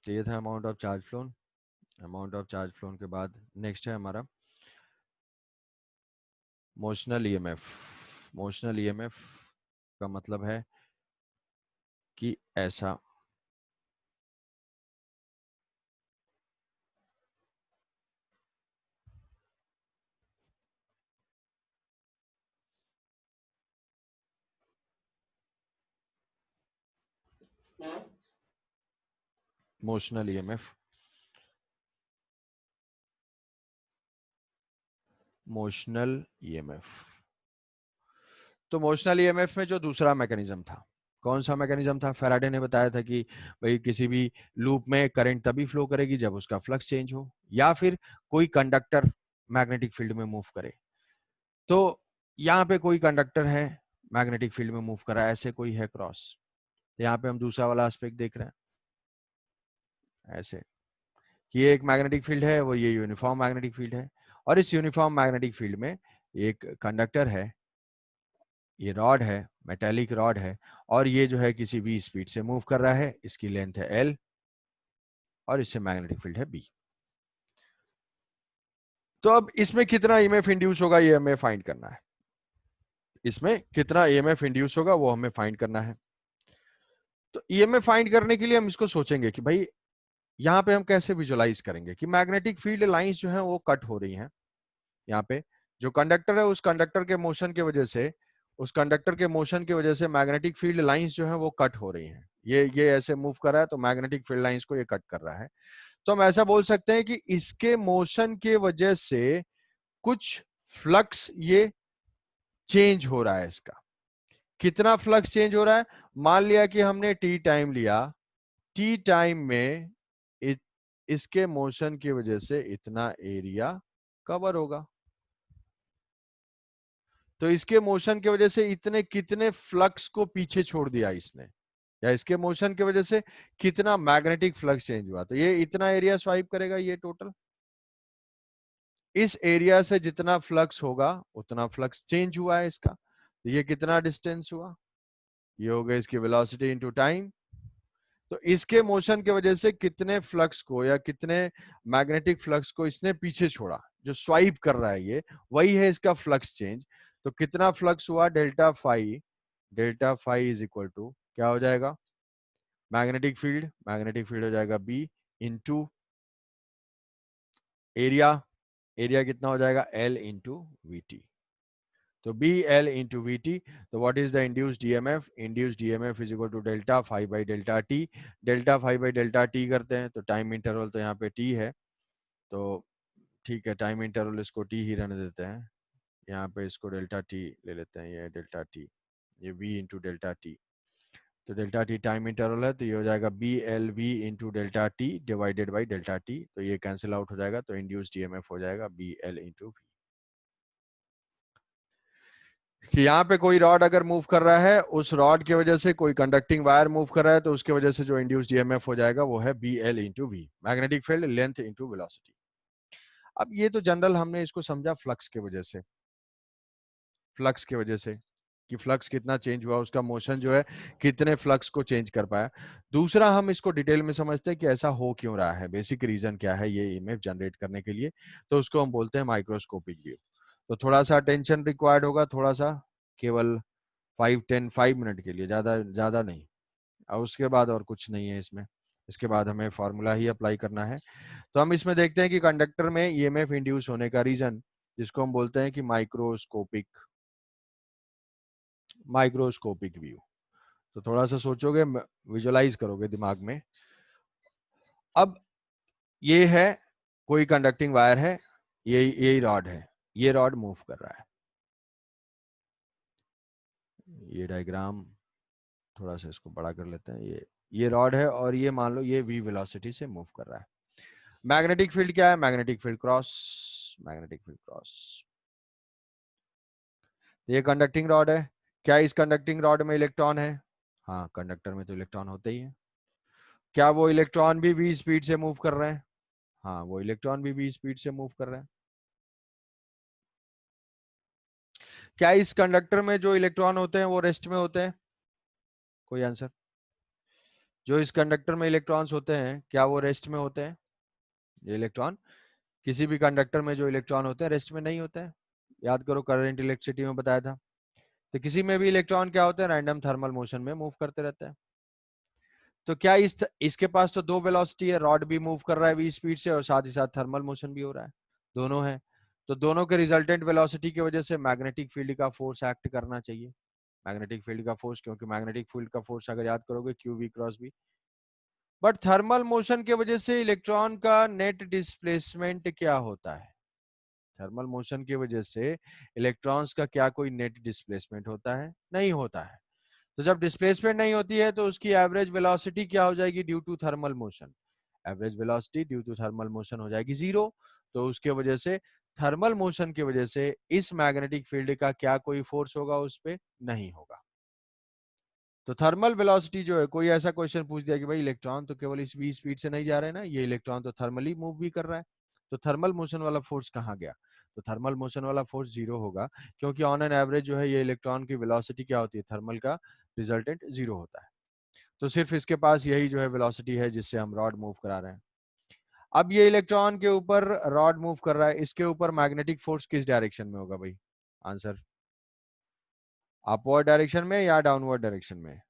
तो ये था amount of charge phloem. Amount of charge phloem के बाद नेक्स्ट है हमारा मोशनल ईएमएफ। मोशनल ईएमएफ का मतलब है कि ऐसा मोशनल ईएमएफ, मोशनल ईएमएफ। तो मोशनल ईएमएफ में जो दूसरा मैकेनिज्म था, कौन सा मैकेनिज्म था? फैराडे ने बताया था कि भाई किसी भी लूप में करंट तभी फ्लो करेगी जब उसका फ्लक्स चेंज हो, या फिर कोई कंडक्टर मैग्नेटिक फील्ड में मूव करे। तो यहाँ पे कोई कंडक्टर है, मैग्नेटिक फील्ड में मूव कर रहा है, ऐसे कोई है क्रॉस। तो यहाँ पे हम दूसरा वाला एस्पेक्ट देख रहे हैं, ऐसे कि ये एक मैग्नेटिक फील्ड है, वो ये यूनिफॉर्म मैग्नेटिक फील्ड है, और इस यूनिफॉर्म मैग्नेटिक फील्ड में एक कंडक्टर है, ये रॉड है, मेटेलिक रॉड है, और ये जो है किसी v स्पीड से मूव कर रहा है, इसकी लेंथ है l, और इससे मैग्नेटिक फील्ड है b। तो अब इसमें कितना ईएमएफ इंड्यूस होगा ये हमें फाइंड करना है। इसमें कितना ईएमएफ इंड्यूस होगा वो हमें फाइंड करना है। तो ईएमएफ फाइंड करने के लिए हम इसको सोचेंगे कि भाई यहाँ पे हम कैसे विजुअलाइज करेंगे कि मैग्नेटिक फील्ड लाइंस जो है वो कट हो रही हैं। यहाँ पे जो कंडक्टर है उस कंडक्टर के मोशन की वजह से, उस कंडक्टर के मोशन की वजह से मैग्नेटिक फील्ड लाइंस जो है वो कट हो रही हैं। ये ऐसे मूव कर रहा है तो मैग्नेटिक फील्ड लाइंस को ये कट कर रहा है। तो हम ऐसा बोल सकते हैं कि इसके मोशन के वजह से कुछ फ्लक्स ये चेंज हो रहा है। इसका कितना फ्लक्स चेंज हो रहा है? मान लिया कि हमने टी टाइम लिया, टी टाइम में इसके मोशन की वजह से इतना एरिया कवर होगा। तो इसके मोशन की वजह से इतने कितने फ्लक्स को पीछे छोड़ दिया इसने, या इसके मोशन की वजह से कितना मैग्नेटिक फ्लक्स चेंज हुआ। तो ये इतना एरिया स्वाइप करेगा ये टोटल। इस एरिया से जितना फ्लक्स होगा उतना फ्लक्स चेंज हुआ है इसका। तो ये कितना डिस्टेंस हुआ? ये हो गया इसकी वेलोसिटी इनटू टाइम। तो इसके मोशन की वजह से कितने फ्लक्स को या कितने मैग्नेटिक फ्लक्स को इसने पीछे छोड़ा, जो स्वाइप कर रहा है ये, वही है इसका फ्लक्स चेंज। तो कितना फ्लक्स हुआ? Delta phi. Delta phi is equal to क्या हो जाएगा? मैग्नेटिक फील्ड हो जाएगा बी इंटू एरिया। एरिया कितना हो जाएगा? L into V T. तो B L into V T. तो what is the induced EMF? Induced EMF is equal to delta phi by delta T. Delta phi by delta T करते हैं तो time interval तो यहाँ पे T है, तो ठीक है, टाइम इंटरवल इसको टी ही रहने देते हैं। यहाँ पे इसको डेल्टा टी ले लेते हैं, ये डेल्टा टी, ये वी इंटू डेल्टा टी। तो डेल्टा टी टाइम इंटरवल है, तो ये हो जाएगा B L V into delta T divided by delta T. तो ये कैंसिल आउट हो जाएगा, तो इंड्यूस्ड ईएमएफ हो जाएगा बी एल इंटू वी। कि यहाँ पे कोई रॉड अगर मूव कर रहा है, उस रॉड की वजह से कोई कंडक्टिंग वायर मूव कर रहा है, तो उसकी वजह से जो इंड्यूस्ड ईएमएफ हो जाएगा वो है B L into V, magnetic field length into velocity. अब ये तो जनरल हमने इसको समझा फ्लक्स की वजह से, फ्लक्स की वजह से कि फ्लक्स कितना चेंज हुआ, उसका मोशन जो है कितने फ्लक्स को चेंज कर पाया। दूसरा हम इसको डिटेल में समझते हैं कि ऐसा हो क्यों रहा है, बेसिक रीजन क्या है ये इमेज जनरेट करने के लिए। तो उसको हम बोलते हैं माइक्रोस्कोपिक व्यू। तो थोड़ा सा अटेंशन रिक्वायर्ड होगा, थोड़ा सा, केवल 5 मिनट के लिए, ज्यादा ज्यादा नहीं। और उसके बाद और कुछ नहीं है इसमें, इसके बाद हमें फॉर्मूला ही अप्लाई करना है। तो हम इसमें देखते हैं कि कंडक्टर में ईएमएफ इंड्यूस होने का रीजन, जिसको हम बोलते हैं कि माइक्रोस्कोपिक, माइक्रोस्कोपिक व्यू। तो थोड़ा सा सोचोगे, विजुअलाइज करोगे दिमाग में। अब ये है कोई कंडक्टिंग वायर है, यही रॉड है, ये रॉड मूव कर रहा है। ये डायग्राम थोड़ा सा इसको बड़ा कर लेते हैं। ये रॉड है और ये मान लो ये v वेलोसिटी से मूव कर रहा है। मैग्नेटिक फील्ड क्या है? Magnetic field cross, magnetic field cross. ये कंडक्टिंग रॉड है। क्या इस कंडक्टिंग रॉड में इलेक्ट्रॉन है? हाँ, कंडक्टर में तो इलेक्ट्रॉन होते ही है। क्या वो इलेक्ट्रॉन भी v स्पीड से मूव कर रहे हैं? हाँ, वो इलेक्ट्रॉन भी v स्पीड से मूव कर रहे हैं। क्या इस कंडक्टर में जो इलेक्ट्रॉन होते हैं वो रेस्ट में होते हैं? कोई आंसर? जो इस कंडक्टर में इलेक्ट्रॉन्स होते हैं क्या वो रेस्ट में होते हैं? ये इलेक्ट्रॉन, किसी भी कंडक्टर में जो इलेक्ट्रॉन होते हैं रेस्ट में नहीं होते हैं। याद करो करंट इलेक्ट्रिसिटी में बताया था। तो किसी में भी इलेक्ट्रॉन क्या होते हैं, रैंडम थर्मल मोशन में मूव करते रहते हैं। तो क्या इसके पास तो दो वेलोसिटी है, रॉड भी मूव कर रहा है v स्पीड से और साथ ही साथ थर्मल मोशन भी हो रहा है, दोनों है। तो दोनों के रिजल्टेंट वेलोसिटी की वजह से मैग्नेटिक फील्ड का फोर्स एक्ट करना चाहिए। मैग्नेटिक फील्ड का फोर्स, क्योंकि मैग्नेटिक फील्ड का फोर्स अगर याद करोगे Q V cross B. But thermal motion की वजह से इलेक्ट्रॉन का नेट डिस्प्लेसमेंट क्या होता है? थर्मल मोशन की वजह से इलेक्ट्रॉन्स का क्या कोई नेट डिस्प्लेसमेंट होता है? नहीं होता है। तो जब डिस्प्लेसमेंट नहीं होती है तो उसकी एवरेज वेलोसिटी क्या हो जाएगी due to thermal motion? Average velocity due to thermal motion हो जाएगी जीरो। तो उसके वजह से थर्मल मोशन की वजह से इस मैग्नेटिक फील्ड का क्या कोई फोर्स होगा उस पे? नहीं होगा। तो थर्मल वेलोसिटी जो है, कोई ऐसा क्वेश्चन पूछ दिया कि भाई इलेक्ट्रॉन तो केवल इस v स्पीड से नहीं जा रहे हैं ना, ये इलेक्ट्रॉन तो थर्मली मूव भी कर रहा है, तो थर्मल मोशन वाला फोर्स कहाँ गया? तो थर्मल मोशन वाला फोर्स जीरो होगा, क्योंकि ऑन एन एवरेज जो है ये इलेक्ट्रॉन की वेलोसिटी क्या होती है, थर्मल का रिजल्टेंट जीरो होता है। तो सिर्फ इसके पास यही जो है वेलोसिटी है जिससे हम रॉड मूव करा रहे हैं। अब ये इलेक्ट्रॉन के ऊपर रॉड मूव कर रहा है, इसके ऊपर मैग्नेटिक फोर्स किस डायरेक्शन में होगा भाई? आंसर, अपवर्ड डायरेक्शन में या डाउनवर्ड डायरेक्शन में?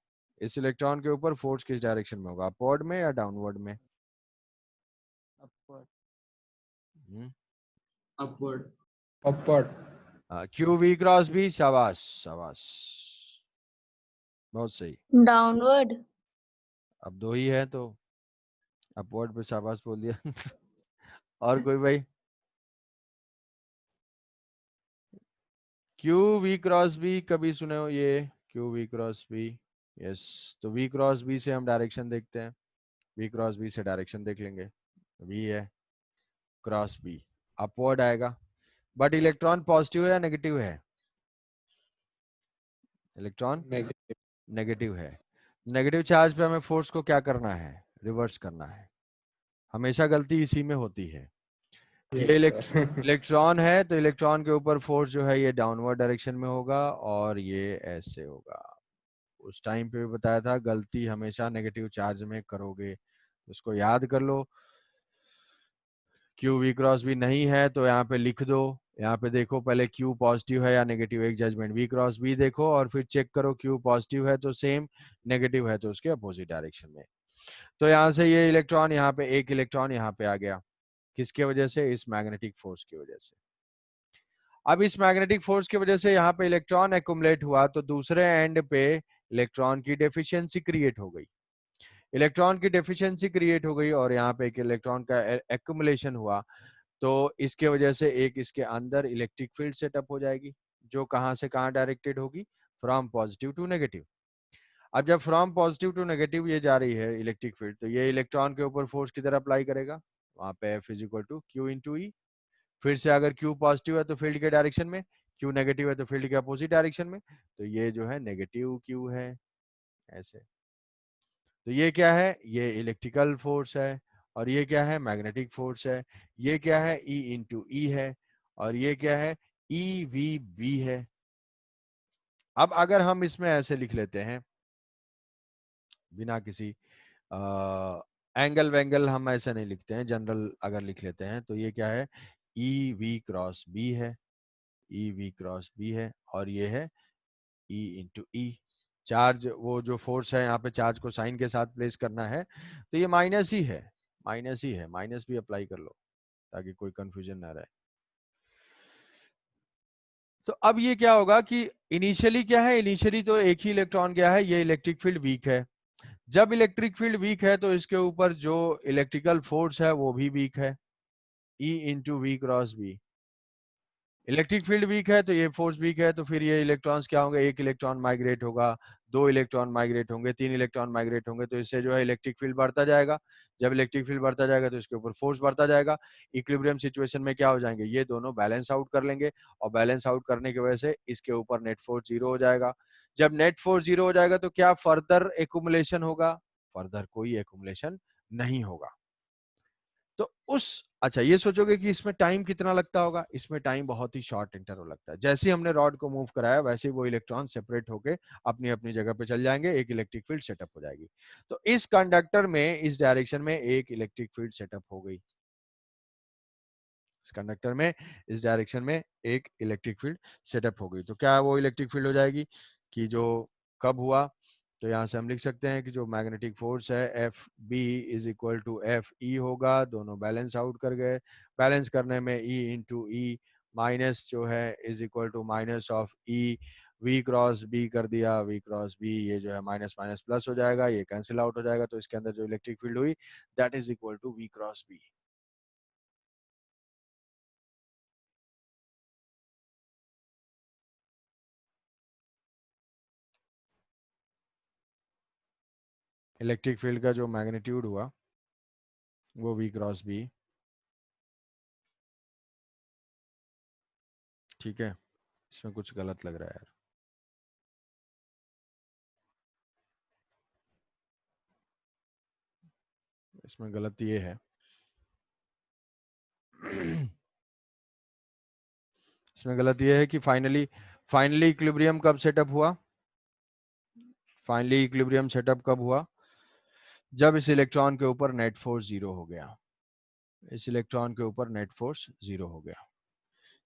इस इलेक्ट्रॉन के ऊपर फोर्स किस डायरेक्शन में होगा, अपवर्ड में या डाउनवर्ड में? Upward. Hmm, upward. Upward. Q V cross B, शाबाश शाबाश, बहुत सही। डाउनवर्ड। अब दो ही है तो अपवर्ड पे शाबाश बोल दिया। और कोई भाई? क्यू वी क्रॉस बी कभी सुने हो ये? Q V cross B, yes. तो वी क्रॉस बी से हम डायरेक्शन देखते हैं, वी क्रॉस बी से डायरेक्शन देख लेंगे। वी है क्रॉस बी, अपवर्ड आएगा। बट इलेक्ट्रॉन पॉजिटिव है या नेगेटिव है? Electron negative. नेगेटिव है। नेगेटिव चार्ज पे हमें फोर्स को क्या करना है, रिवर्स करना है। हमेशा गलती इसी में होती है। ये यस सर। इलेक्ट्रॉन है तो इलेक्ट्रॉन के ऊपर फोर्स जो है ये डाउनवर्ड डायरेक्शन में होगा और ये ऐसे होगा। उस टाइम पे भी बताया था गलती हमेशा नेगेटिव चार्ज में करोगे, उसको याद कर लो। क्यू वी क्रॉस बी नहीं है तो यहाँ पे लिख दो, यहाँ पे देखो पहले क्यू पॉजिटिव है या नेगेटिव, एक जजमेंट। वी क्रॉस बी देखो और फिर चेक करो क्यू पॉजिटिव है तो सेम, नेगेटिव है तो उसके अपोजिट डायरेक्शन में। तो यहाँ से ये इलेक्ट्रॉन, यहाँ पे एक इलेक्ट्रॉन यहाँ पे आ गया, किसके वजह से? इस मैग्नेटिक फोर्स की वजह से। अब इस मैग्नेटिक फोर्स की वजह से यहाँ पे इलेक्ट्रॉन एक्युमुलेट हुआ तो दूसरे एंड पे इलेक्ट्रॉन की डेफिशिएंसी क्रिएट हो गई। इलेक्ट्रॉन की डेफिशिएंसी क्रिएट हो गई और यहाँ पे एक इलेक्ट्रॉन का एक्युमुलेशन हुआ, तो इसके वजह से एक इसके अंदर इलेक्ट्रिक फील्ड सेटअप हो जाएगी, जो कहाँ से कहाँ डायरेक्टेड होगी, फ्रॉम पॉजिटिव टू नेगेटिव। अब जब फ्रॉम पॉजिटिव टू नेगेटिव ये जा रही है इलेक्ट्रिक फील्ड, तो ये इलेक्ट्रॉन के ऊपर फोर्स किधर अप्लाई करेगा? वहां पे F equal to Q into E. फिर से अगर क्यू पॉजिटिव है तो फील्ड के डायरेक्शन में, क्यू नेगेटिव है तो फील्ड के अपोजिट डायरेक्शन में। तो ये जो है नेगेटिव क्यू है, ऐसे। तो ये क्या है? ये इलेक्ट्रिकल फोर्स है। और ये क्या है? मैग्नेटिक फोर्स है। ये क्या है? E इंटू ई है। और ये क्या है? ई वी बी है। अब अगर हम इसमें ऐसे लिख लेते हैं बिना किसी एंगल वेंगल, हम ऐसे नहीं लिखते हैं, जनरल अगर लिख लेते हैं तो ये क्या है? ई वी क्रॉस बी है, ई वी क्रॉस बी है। और ये है ई इंटू ई। चार्ज, वो जो फोर्स है यहाँ पे चार्ज को साइन के साथ प्लेस करना है, तो ये माइनस ही है, माइनस ही है, माइनस भी अप्लाई कर लो ताकि कोई कंफ्यूजन ना रहे। तो अब ये क्या होगा कि इनिशियली क्या है, इनिशियली तो एक ही इलेक्ट्रॉन गया है, ये इलेक्ट्रिक फील्ड वीक है। जब इलेक्ट्रिक फील्ड वीक है तो इसके ऊपर जो इलेक्ट्रिकल फोर्स है वो भी वीक है, E into V cross B. Electric field weak है तो ये फोर्स वीक है, तो फिर ये इलेक्ट्रॉन्स क्या होंगे, एक इलेक्ट्रॉन माइग्रेट होगा, दो इलेक्ट्रॉन माइग्रेट होंगे, तीन इलेक्ट्रॉन माइग्रेट होंगे। तो इससे जो है इलेक्ट्रिक फील्ड बढ़ता जाएगा। जब इलेक्ट्रिक फील्ड बढ़ता जाएगा तो इसके ऊपर फोर्स बढ़ता जाएगा। इक्विलिब्रियम सिचुएशन में क्या हो जाएंगे, ये दोनों बैलेंस आउट कर लेंगे और बैलेंस आउट करने की वजह से इसके ऊपर नेट फोर्स जीरो हो जाएगा। जब नेट फोर्स जीरो हो जाएगा तो क्या फर्दर एक्युमुलेशन होगा? फर्दर कोई एक्युमुलेशन नहीं होगा। तो उस अच्छा ये सोचोगे कि इसमें टाइम कितना लगता होगा, इसमें टाइम बहुत ही शॉर्ट इंटरवल लगता है। जैसे ही हमने रॉड को मूव कराया वैसे ही वो इलेक्ट्रॉन सेपरेट होके अपनी अपनी जगह पे चल जाएंगे, एक इलेक्ट्रिक फील्ड सेटअप हो जाएगी। तो इस कंडक्टर में इस डायरेक्शन में एक इलेक्ट्रिक फील्ड सेटअप हो गई, इस कंडक्टर में इस डायरेक्शन में एक इलेक्ट्रिक फील्ड सेटअप हो गई। तो क्या वो इलेक्ट्रिक फील्ड हो जाएगी कि जो कब हुआ, तो यहाँ से हम लिख सकते हैं कि जो मैग्नेटिक फोर्स है F B is equal to F E होगा, दोनों बैलेंस आउट कर गए, बैलेंस करने में ई इंटू ई माइनस जो है is equal to minus of E V cross B कर दिया, वी क्रॉस बी ये जो है माइनस माइनस प्लस हो जाएगा, ये कैंसिल आउट हो जाएगा, तो इसके अंदर जो इलेक्ट्रिक फील्ड हुई that is equal to V cross B. Electric field का जो मैग्नीट्यूड हुआ वो वी क्रॉस बी, ठीक है। इसमें कुछ गलत लग रहा है यार, इसमें गलत ये है इसमें गलत ये है कि फाइनली फाइनली इक्विलिब्रियम कब सेटअप हुआ, फाइनली इक्विलिब्रियम सेटअप कब हुआ, जब इस इलेक्ट्रॉन के ऊपर नेट फोर्स जीरो हो गया, इस इलेक्ट्रॉन के ऊपर नेट फोर्स जीरो हो गया।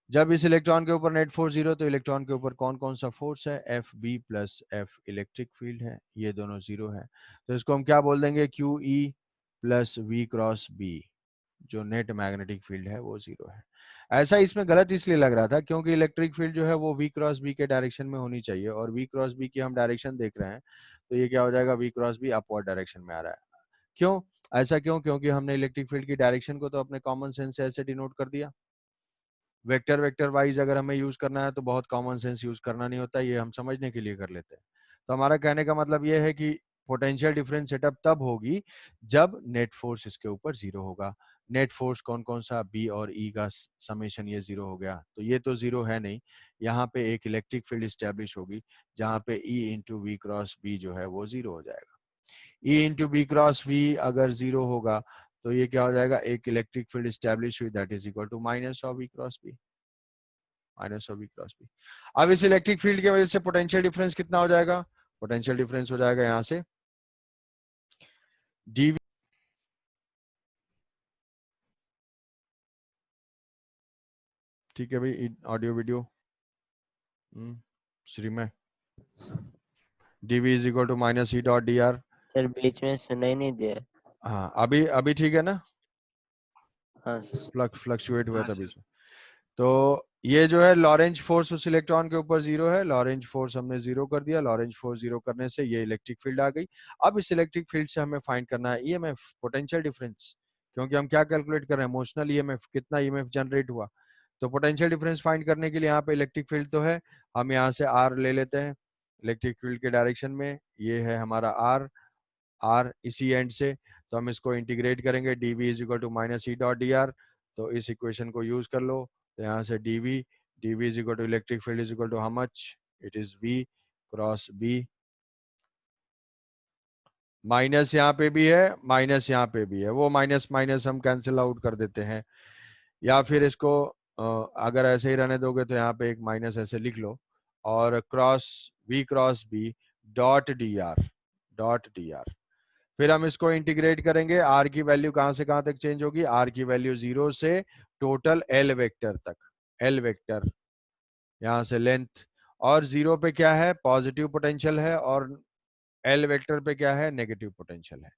जब इस इलेक्ट्रॉन के ऊपर नेट फोर्स जीरो, तो इलेक्ट्रॉन के ऊपर कौन कौन सा फोर्स है, F B plus F electric field है, ये दोनों जीरो है। तो इसको हम क्या बोल देंगे, Q E plus V cross B, जो नेट मैग्नेटिक फील्ड है वो जीरो है। ऐसा इसमें गलत इसलिए लग रहा था क्योंकि इलेक्ट्रिक फील्ड जो है वो वी क्रॉस बी के डायरेक्शन में होनी चाहिए, और वी क्रॉस बी की हम डायरेक्शन देख रहे हैं, तो ये क्या हो जाएगा, V cross B upward direction में आ रहा है। क्यों ऐसा, क्यों, क्योंकि हमने इलेक्ट्रिक फील्ड की डायरेक्शन को तो अपने कॉमन सेंस से ऐसे डिनोट कर दिया। वेक्टर वेक्टर वाइज अगर हमें यूज करना है तो बहुत कॉमन सेंस यूज करना नहीं होता, ये हम समझने के लिए कर लेते हैं। तो हमारा कहने का मतलब ये है कि पोटेंशियल डिफरेंस सेटअप तब होगी जब नेट फोर्स इसके ऊपर जीरो होगा। नेट फोर्स कौन कौन सा, बी और ई का समेशन ये जीरो हो गया, तो ये तो जीरो है नहीं, यहाँ पे एक इलेक्ट्रिक फील्ड स्टैब्लिश होगी जहाँ पे E into V cross B जो है वो जीरो हो जाएगा। E into B cross V अगर जीरो होगा तो ये क्या हो जाएगा, एक इलेक्ट्रिक फील्ड स्टैब्लिश हुई that is equal to minus of V cross B, minus of V cross B. अब इस इलेक्ट्रिक फील्ड की वजह से पोटेंशियल डिफरेंस कितना हो जाएगा, पोटेंशियल डिफरेंस हो जाएगा यहाँ से डीवी, ठीक है भाई, ऑडियो वीडियो श्री में DV is equal to minus E dot D R. Sir बीच में सुनाई नहीं दिया। हाँ अभी अभी ठीक है ना, हाँ सर। फ्लक्चुएट हुआ था बीच में। तो ये जो है लॉरेंज फोर्स उस इलेक्ट्रॉन के ऊपर जीरो है, लॉरेंज फोर्स हमने जीरो कर दिया, लॉरेंज फोर्स जीरो करने से ये इलेक्ट्रिक फील्ड आ गई। अब इस इलेक्ट्रिक फील्ड से हमें फाइंड करना है ईएमएफ, पोटेंशियल डिफरेंस, क्योंकि हम क्या कैलकुलेट कर रहे हैं, मोशनल ईएमएफ, कितना ईएमएफ जनरेट हुआ। तो पोटेंशियल डिफरेंस फाइंड करने के लिए यहाँ पे इलेक्ट्रिक फील्ड तो है, हम यहाँ से आर ले लेते हैं इलेक्ट्रिक फील्ड के डायरेक्शन में, ये है हमारा आर, आर इसी एंड से, तो हम इसको इंटीग्रेट करेंगे, D V is equal to minus E dot D R. तो इस इक्वेशन को यूज कर लो, तो यहाँ से D V is equal to electric field is equal to how much, it is V cross B, minus यहाँ पे भी है माइनस यहाँ पे भी है, वो माइनस माइनस हम कैंसिल आउट कर देते हैं, या फिर इसको अगर ऐसे ही रहने दोगे तो यहाँ पे एक माइनस ऐसे लिख लो, और cross V cross B dot D R, dot D R. फिर हम इसको इंटीग्रेट करेंगे, आर की वैल्यू कहां से कहां तक चेंज होगी, आर की वैल्यू जीरो से टोटल एल वेक्टर तक, एल वेक्टर यहां से लेंथ, और जीरो पे क्या है, पॉजिटिव पोटेंशियल है, और एल वेक्टर पे क्या है, नेगेटिव पोटेंशियल है।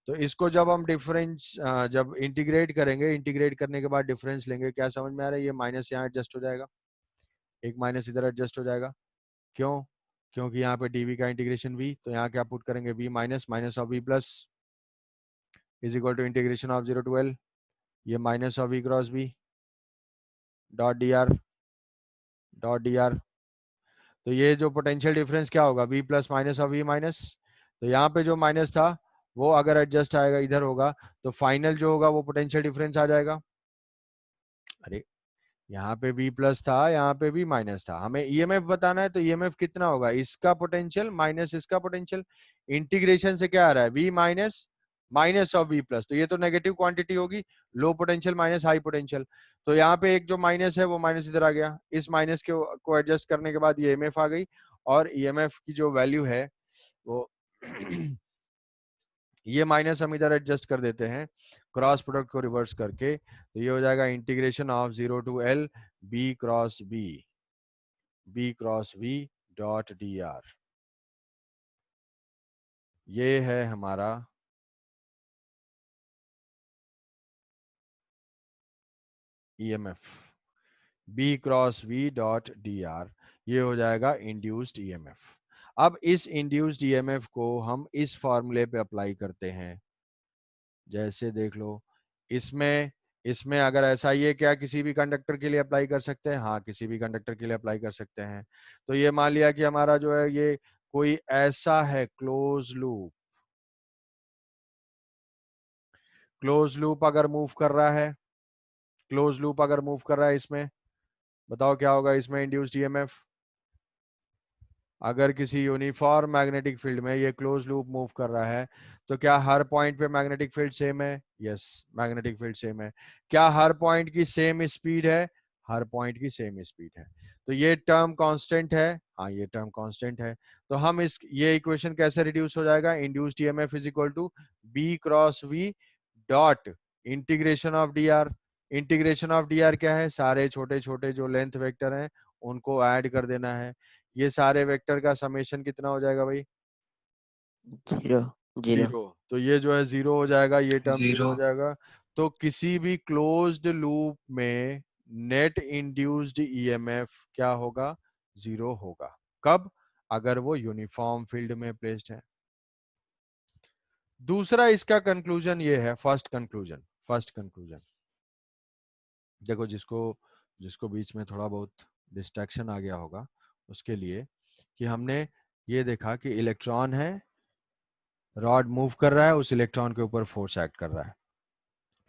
तो इसको जब हम डिफरेंस जब इंटीग्रेट करेंगे, इंटीग्रेट करने के बाद डिफरेंस लेंगे, क्या समझ में आ रहा है, ये माइनस यहाँ एडजस्ट हो जाएगा, एक माइनस इधर एडजस्ट हो जाएगा, क्यों, क्योंकि यहाँ पे डीवी का इंटीग्रेशन वी, तो यहाँ क्या पुट करेंगे, V minus minus of V plus is equal to integration of 0 to L, ये minus of V cross B dot D R, dot D R. तो ये जो पोटेंशियल डिफरेंस क्या होगा, V plus minus of V minus, तो यहाँ पे जो माइनस था वो अगर एडजस्ट आएगा इधर होगा, तो फाइनल जो होगा वो पोटेंशियल डिफरेंस आ जाएगा। अरे यहाँ पे v प्लस था, यहाँ पे v माइनस था, हमें ईएमएफ बताना है, तो ईएमएफ कितना होगा, इसका पोटेंशियल माइनस इसका पोटेंशियल, इंटीग्रेशन से क्या आ रहा है, v minus minus of V plus, तो ये तो नेगेटिव क्वांटिटी होगी, low potential minus high potential. तो यहाँ पे एक जो माइनस है वो माइनस इधर आ गया, इस माइनस को एडजस्ट करने के बाद ये ईएमएफ आ गई, और ईएमएफ की जो वैल्यू है वो ये माइनस हम इधर एडजस्ट कर देते हैं क्रॉस प्रोडक्ट को रिवर्स करके, तो ये हो जाएगा integration of 0 to L B cross V dot dr। ये है हमारा EMF B cross V dot dr, ये हो जाएगा इंड्यूस्ड ईएमएफ। अब इस इंड्यूस्ड ईएमएफ को हम इस फॉर्मूले पे अप्लाई करते हैं, जैसे देख लो इसमें इसमें अगर ऐसा ही है, क्या किसी भी कंडक्टर के लिए अप्लाई कर सकते हैं? हाँ, किसी भी कंडक्टर के लिए अप्लाई कर सकते हैं। तो ये मान लिया कि हमारा जो है ये कोई ऐसा है क्लोज लूप अगर मूव कर रहा है, क्लोज लूप अगर मूव कर रहा है इसमें, बताओ क्या होगा इसमें इंड्यूस्ड ईएमएफ? अगर किसी यूनिफॉर्म मैग्नेटिक फील्ड में ये क्लोज लूप मूव कर रहा है, तो क्या हर पॉइंट पे मैग्नेटिक फील्ड सेम है? यस, मैग्नेटिक फील्ड सेम है। क्या हर पॉइंट की सेम स्पीड है? हर पॉइंट की सेम स्पीड है। तो ये टर्म कांस्टेंट है, हाँ ये टर्म कांस्टेंट है। तो हम ये इक्वेशन कैसे रिड्यूस हो जाएगा? Induced EMF is equal to B cross V dot integration of D R. Integration of D R क्या है? सारे छोटे छोटे जो लेंथ वेक्टर हैं उनको ऐड कर देना है। ये सारे वेक्टर का समेशन कितना हो जाएगा भाई? 0 0 जीरो। तो ये जो है जीरो हो जाएगा, ये टर्म जीरो हो 0 जाएगा। तो किसी भी क्लोज्ड लूप में नेट इंड्यूस्ड ईएमएफ क्या होगा? जीरो होगा। कब? अगर वो यूनिफॉर्म फील्ड में प्लेस्ड है। दूसरा इसका कंक्लूजन ये है, फर्स्ट कंक्लूजन देखो, जिसको जिसको बीच में थोड़ा बहुत डिस्ट्रैक्शन आ गया होगा उसके लिए, कि हमने ये देखा कि इलेक्ट्रॉन है, रॉड मूव कर रहा है, उस इलेक्ट्रॉन के ऊपर फोर्स एक्ट कर रहा है।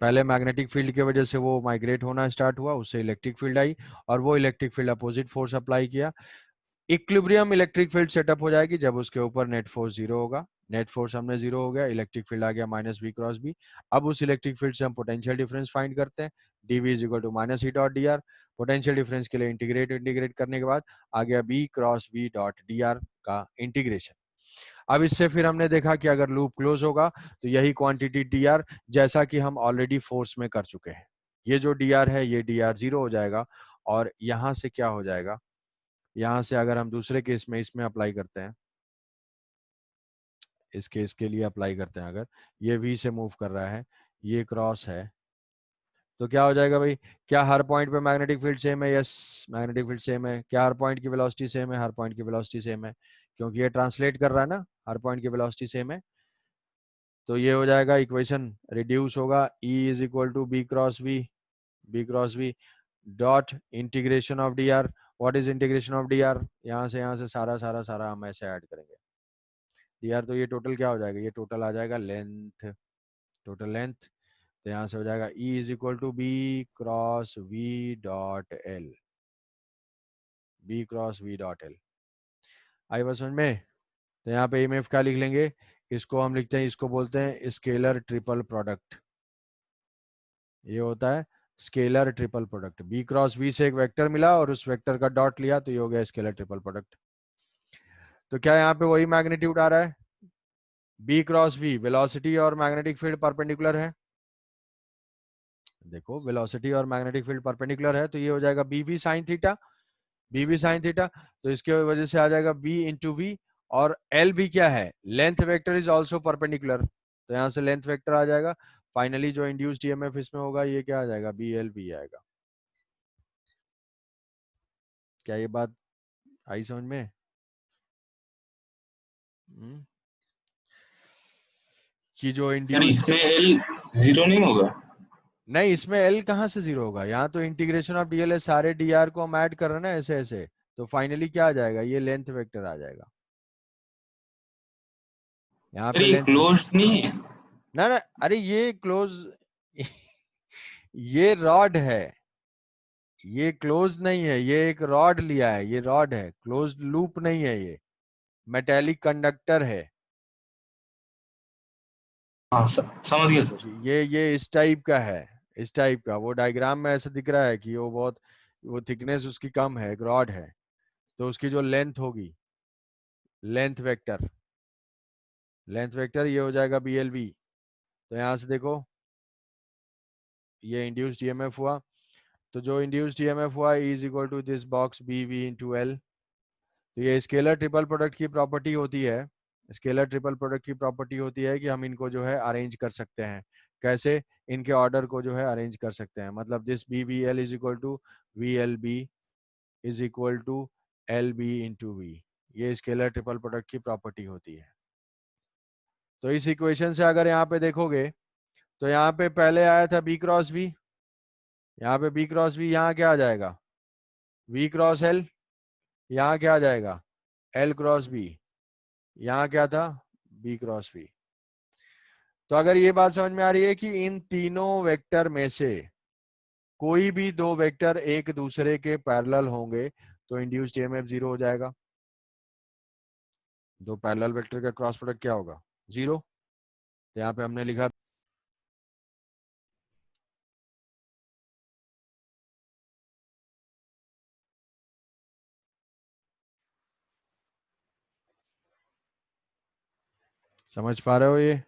पहले मैग्नेटिक फील्ड की वजह से वो माइग्रेट होना स्टार्ट हुआ, उससे इलेक्ट्रिक फील्ड आई, और वो electric field opposite force apply किया। इक्विलिब्रियम इलेक्ट्रिक फील्ड सेटअप हो जाएगी जब उसके ऊपर नेट फोर्स जीरो होगा। नेट फोर्स हमने जीरो हो गया, इलेक्ट्रिक फील्ड आ गया माइनस बी क्रॉस बी। अब उस इलेक्ट्रिक फील्ड से हम पोटेंशियल डिफरेंस फाइंड करते हैं, dv is equal to minus E dot D R. Potential difference के लिए इंटीग्रेट करने के बाद आ गया B cross B dot D R का इंटीग्रेशन। अब इससे फिर हमने देखा कि अगर लूप क्लोज होगा तो यही क्वांटिटी डी आर, जैसा कि हम ऑलरेडी फोर्स में कर चुके हैं, ये जो डी आर है ये डी आर जीरो हो जाएगा। और यहां से क्या हो जाएगा, यहां से अगर हम दूसरे केस में इसमें अप्लाई करते हैं, इस केस के लिए अप्लाई करते हैं, अगर ये V से मूव कर रहा है, ये क्रॉस है, तो क्या हो जाएगा भाई? क्या हर पॉइंट पे मैग्नेटिक फील्ड सेम है? यस, मैग्नेटिक फील्ड सेम है। क्या हर पॉइंट की वेलोसिटी सेम है? हर पॉइंट की वेलोसिटी सेम है, क्योंकि ये ट्रांसलेट कर रहा है ना, हर पॉइंट की वेलोसिटी सेम है। तो ये हो जाएगा, इक्वेशन रिड्यूस होगा, E is equal to B cross V dot integration of D R. What is integration of D R? यहाँ से सारा सारा सारा हम ऐसे ऐड करेंगे डी आर। तो ये टोटल क्या हो जाएगा? ये टोटल आ जाएगा लेंथ, टोटल लेंथ। तो यहाँ से हो जाएगा E is equal to B cross V dot L, B cross V dot L. आई बात समझ में? तो यहाँ पे ईएमएफ क्या लिख लेंगे? इसको हम लिखते हैं, इसको बोलते हैं स्केलर ट्रिपल प्रोडक्ट। ये होता है scalar triple product. B cross V से एक वेक्टर मिला और उस वेक्टर का डॉट लिया, तो ये हो गया स्केलर ट्रिपल प्रोडक्ट। तो क्या यहाँ पे वही मैग्नीट्यूड आ रहा है? बी क्रॉस वी वेलोसिटी और मैग्नेटिक फील्ड परपेंडिकुलर है। देखो, वेलोसिटी और मैग्नेटिक फील्ड परपेंडिकुलर है, तो ये हो जाएगा B V sine theta, B V sine theta. तो इसके वजह से आ जाएगा बी इंटू वी, और एल भी क्या है? Length vector is also perpendicular, तो यहाँ से लेंथ वेक्टर आ जाएगा। फाइनली जो इंड्यूस्ड ईएमएफ इसमें होगा ये क्या आ जाएगा? बी एल वी आएगा। क्या ये बात आई समझ में? कि जो सर इंड्यूस्ड, इसमें एल जीरो नहीं होगा? नहीं इसमें एल कहाँ से जीरो होगा? यहाँ तो इंटीग्रेशन ऑफ डीएल है, सारे डीआर को हम ऐड कर रहे हैं ना ऐसे ऐसे, तो फाइनली क्या आ जाएगा? ये लेंथ वेक्टर आ जाएगा। यहाँ सर पे ये लेंथ, क्लोज्ड नहीं है? ना ना, अरे ये क्लोज ये रॉड है, ये क्लोज नहीं है, ये एक रॉड लिया है, ये रॉड है, क्लोज्ड लूप नहीं है, ये मेटेलिक कंडक्टर है। हाँ समझ गया सर। ये इस टाइप का है, इस टाइप का। वो डायग्राम में ऐसा दिख रहा है कि वो बहुत, वो थिकनेस उसकी कम है, ब्रॉड है, तो उसकी जो लेंथ होगी, लेंथ वेक्टर, लेंथ वेक्टर ये हो जाएगा BLV। तो यहाँ से देखो, ये इंड्यूस्ड ईएमएफ हुआ, तो जो इंड्यूस्ड ईएमएफ हुआ is equal to this box BV into L। तो ये स्केलर ट्रिपल प्रोडक्ट की प्रॉपर्टी होती है, स्केलर ट्रिपल प्रोडक्ट की प्रॉपर्टी होती है कि हम इनको जो है अरेंज कर सकते हैं। कैसे? इनके ऑर्डर को जो है अरेंज कर सकते हैं। मतलब this BVL is equal to VLB is equal to LB into V। ये स्केलर ट्रिपल प्रोडक्ट की प्रॉपर्टी होती है। तो इस इक्वेशन से अगर यहाँ पे देखोगे, तो यहाँ पे पहले आया था B क्रॉस B, यहाँ पे B क्रॉस B, यहाँ क्या आ जाएगा? V cross L। यहाँ क्या आ जाएगा? L cross B। यहाँ क्या था? B cross B। तो अगर ये बात समझ में आ रही है कि इन तीनों वेक्टर में से कोई भी दो वेक्टर एक दूसरे के पैरेलल होंगे तो इंड्यूस्ड ईएमएफ 0 हो जाएगा। दो पैरेलल वेक्टर का क्रॉस प्रोडक्ट क्या होगा? 0। तो यहाँ पे हमने लिखा, समझ पा रहे हो ये?